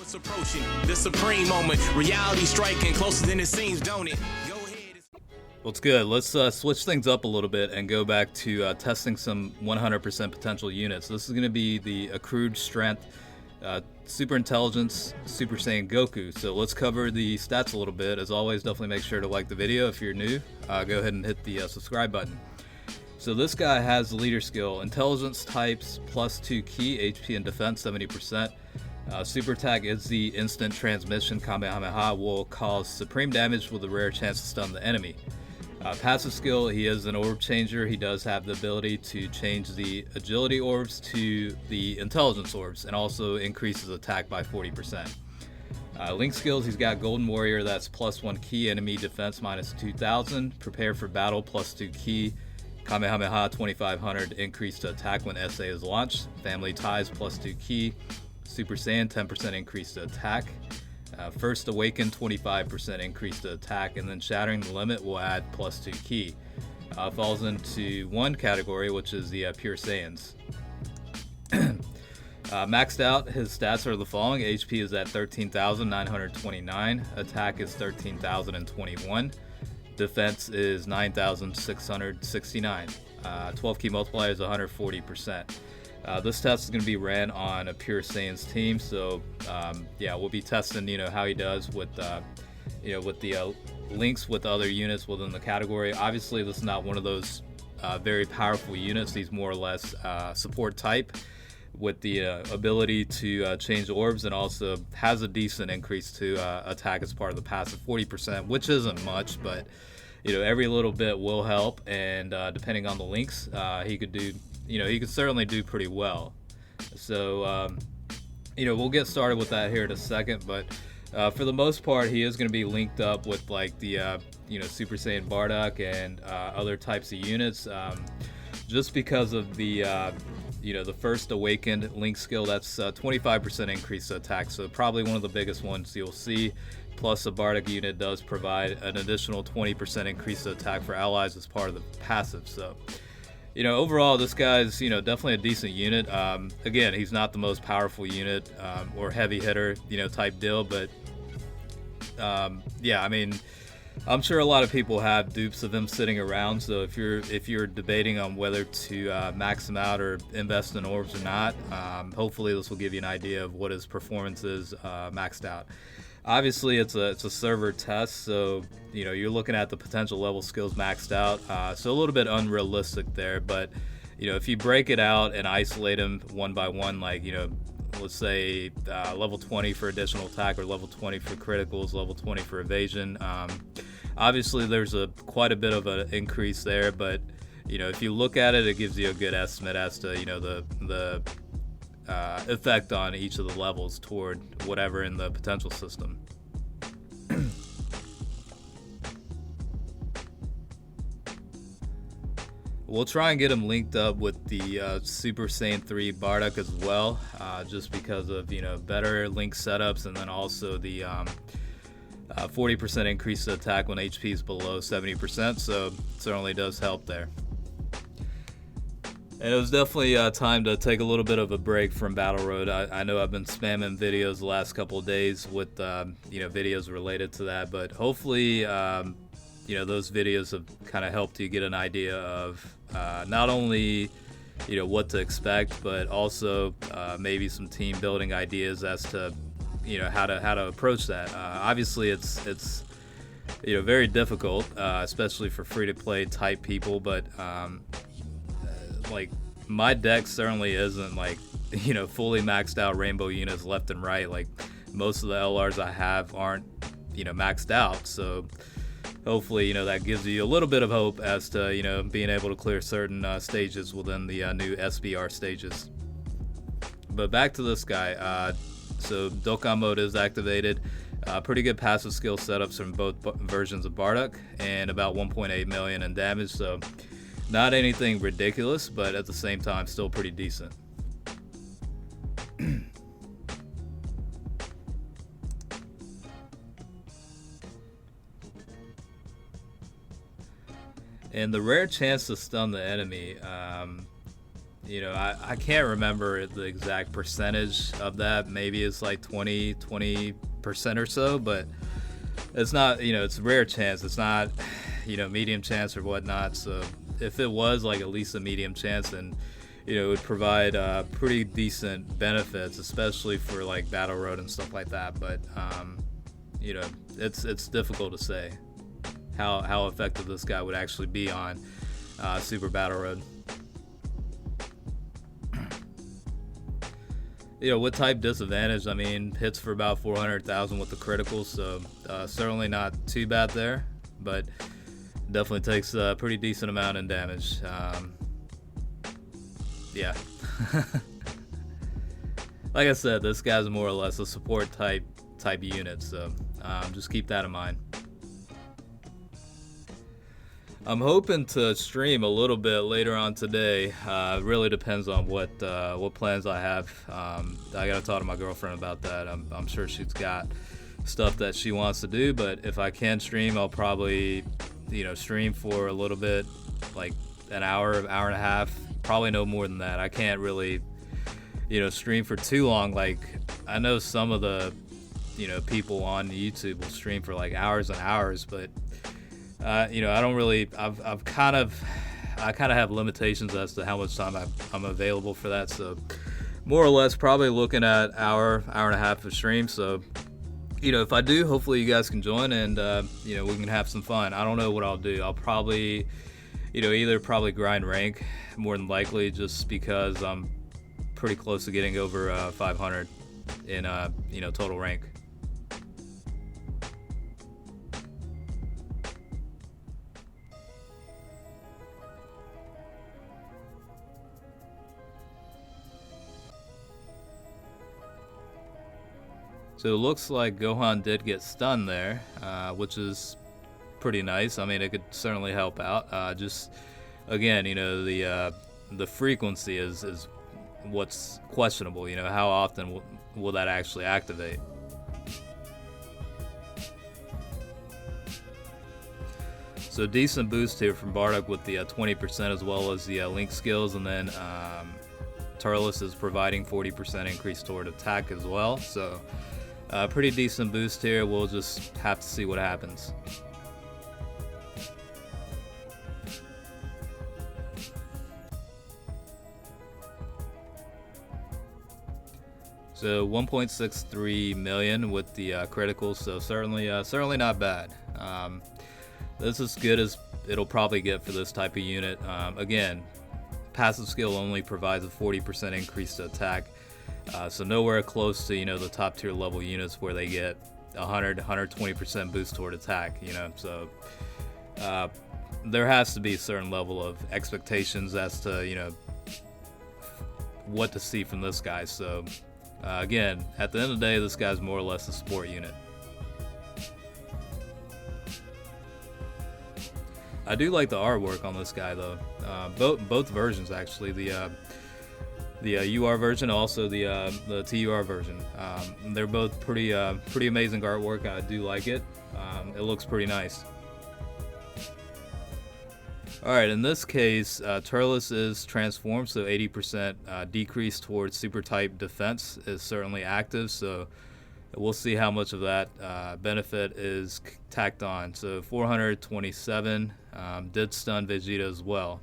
It's approaching the supreme moment. Reality striking closer than it seems, don't it? Go ahead. What's good? Let's switch things up a little bit and go back to testing some 100% potential units. This is going to be the Accrued Strength, Super Intelligence, Super Saiyan Goku. So let's cover the stats a little bit. As always, definitely make sure to like the video. If you're new, go ahead and hit the subscribe button. So this guy has the leader skill, intelligence types +2 key, HP and defense 70%. Super attack is the instant transmission. Kamehameha will cause supreme damage with a rare chance to stun the enemy. Passive skill, he is an orb changer. He does have the ability to change the agility orbs to the intelligence orbs and also increases attack by 40%. Link skills, he's got Golden Warrior, that's +1 key, enemy defense -2000, prepare for battle +2 key, Kamehameha 2500, increased attack when SA is launched, family ties +2 key, Super Saiyan 10% increase to attack, First Awaken 25% increase to attack, and then Shattering the Limit will add +2 key. Falls into one category, which is the Pure Saiyans. Maxed out, his stats are the following. HP is at 13,929, attack is 13,021, defense is 9,669, 12 key multiplier is 140%. This test is going to be ran on a Pure Saiyans team, so yeah, we'll be testing, how he does with, with the links with other units within the category. Obviously, this is not one of those very powerful units. He's more or less support type with the ability to change orbs, and also has a decent increase to attack as part of the passive 40%, which isn't much, but every little bit will help, and depending on the links, he could do. He could certainly do pretty well. So, we'll get started with that here in a second. But for the most part, he is going to be linked up with like the, Super Saiyan Bardock and other types of units. Just because of the, the First Awakened link skill, that's 25% increase to attack. So probably one of the biggest ones you'll see. Plus, the Bardock unit does provide an additional 20% increase to attack for allies as part of the passive. So. Overall, this guy's, definitely a decent unit. Again, he's not the most powerful unit or heavy hitter, type deal. But, yeah, I mean, I'm sure a lot of people have dupes of him sitting around. So if you're debating on whether to max him out or invest in orbs or not, hopefully this will give you an idea of what his performance is maxed out. Obviously, it's a server test, so you're looking at the potential level skills maxed out, so a little bit unrealistic there. But if you break it out and isolate them one by one, like let's say level 20 for additional attack, or level 20 for criticals, level 20 for evasion. Obviously, there's quite a bit of an increase there, but if you look at it, it gives you a good estimate as to the effect on each of the levels toward whatever in the potential system. We'll try and get him linked up with the Super Saiyan 3 Bardock as well, just because of better link setups, and then also the 40% increase to attack when HP is below 70%, so it certainly does help there. And it was definitely time to take a little bit of a break from Battle Road. I know I've been spamming videos the last couple of days with videos related to that, but hopefully those videos have kind of helped you get an idea of not only what to expect, but also maybe some team building ideas as to how to approach that. Obviously, it's very difficult, especially for free to play type people, but like my deck certainly isn't like fully maxed out rainbow units left and right. Like most of the LRs I have aren't maxed out, so hopefully that gives you a little bit of hope as to being able to clear certain stages within the new SBR stages. But back to this guy, so Dokkan mode is activated. Pretty good passive skill setups from both versions of Bardock, and about 1.8 million in damage, so not anything ridiculous, but at the same time, still pretty decent. And the rare chance to stun the enemy, I can't remember the exact percentage of that. Maybe it's like 20% or so, but it's not, it's a rare chance. It's not, medium chance or whatnot. So if it was like at least a medium chance, then, it would provide pretty decent benefits, especially for like Battle Road and stuff like that. But, it's difficult to say how effective this guy would actually be on Super Battle Road. With type disadvantage, I mean, hits for about 400,000 with the criticals, so certainly not too bad there, but definitely takes a pretty decent amount in damage. Yeah. Like I said, this guy's more or less a support type unit, so just keep that in mind. I'm hoping to stream a little bit later on today. It really depends on what plans I have. I gotta talk to my girlfriend about that. I'm sure she's got stuff that she wants to do, but if I can stream, I'll probably, stream for a little bit, like an hour and a half. Probably no more than that. I can't really, stream for too long. Like, I know some of the, people on YouTube will stream for like hours and hours, but I don't really. I kind of have limitations as to how much time I'm available for that. So, more or less, probably looking at hour and a half of stream. So, if I do, hopefully you guys can join and we can have some fun. I don't know what I'll do. I'll probably, either grind rank, more than likely, just because I'm pretty close to getting over 500 in total rank. So it looks like Gohan did get stunned there, which is pretty nice. I mean, it could certainly help out. Just again, the frequency is what's questionable. How often will that actually activate? So decent boost here from Bardock with the 20% as well as the link skills, and then Turles is providing 40% increase toward attack as well. So pretty decent boost here. We'll just have to see what happens. So 1.63 million with the critical, so certainly not bad. This is as good as it'll probably get for this type of unit. Again, passive skill only provides a 40% increase to attack, so nowhere close to the top tier level units where they get 120% boost toward attack. So there has to be a certain level of expectations as to what to see from this guy. So again, at the end of the day, this guy's more or less a support unit. I do like the artwork on this guy though. Both versions actually. The UR version, also the TUR version. They're both pretty amazing artwork. I do like it. It looks pretty nice. Alright, in this case, Turles is transformed, so 80% decrease towards super type defense is certainly active, so we'll see how much of that benefit is tacked on. So 427 did stun Vegeta as well.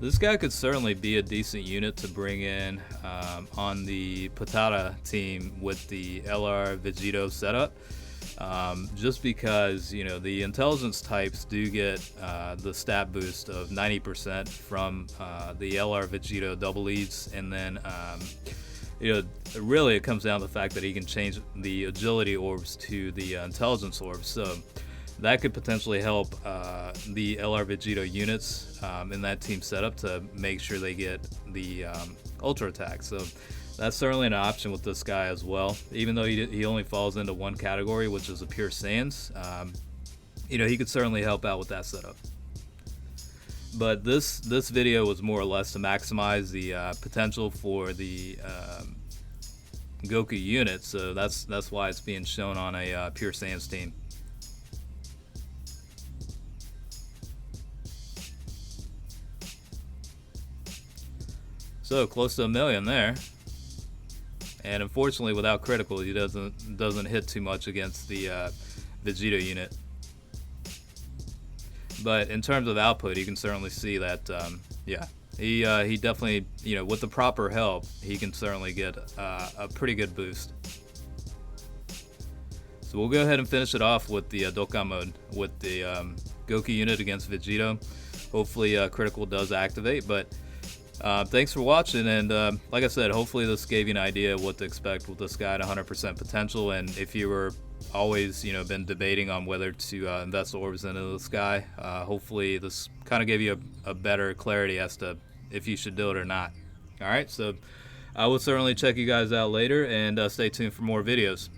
This guy could certainly be a decent unit to bring in on the Patata team with the LR Vegito setup. Just because, the intelligence types do get the stat boost of 90% from the LR Vegito double leads, and then, really it comes down to the fact that he can change the agility orbs to the intelligence orbs. So that could potentially help the LR Vegito units in that team setup to make sure they get the ultra attack. So That's certainly an option with this guy as well. Even though he only falls into one category, which is the Pure Saiyans, you know, he could certainly help out with that setup. But this video was more or less to maximize the potential for the Goku unit, so that's why it's being shown on a Pure Saiyans team. So close to 1 million there. And unfortunately, without critical, he doesn't hit too much against the Vegito unit. But in terms of output, you can certainly see that, yeah, he definitely, you know, with the proper help, he can certainly get a pretty good boost. So we'll go ahead and finish it off with the Dokkan mode with the Goku unit against Vegito. Hopefully, critical does activate, but. Thanks for watching, and like I said, hopefully this gave you an idea of what to expect with this guy at 100% potential. And if you were always, you know, been debating on whether to invest orbs into this guy, hopefully this kind of gave you a better clarity as to if you should do it or not. All right, so I will certainly check you guys out later, and stay tuned for more videos.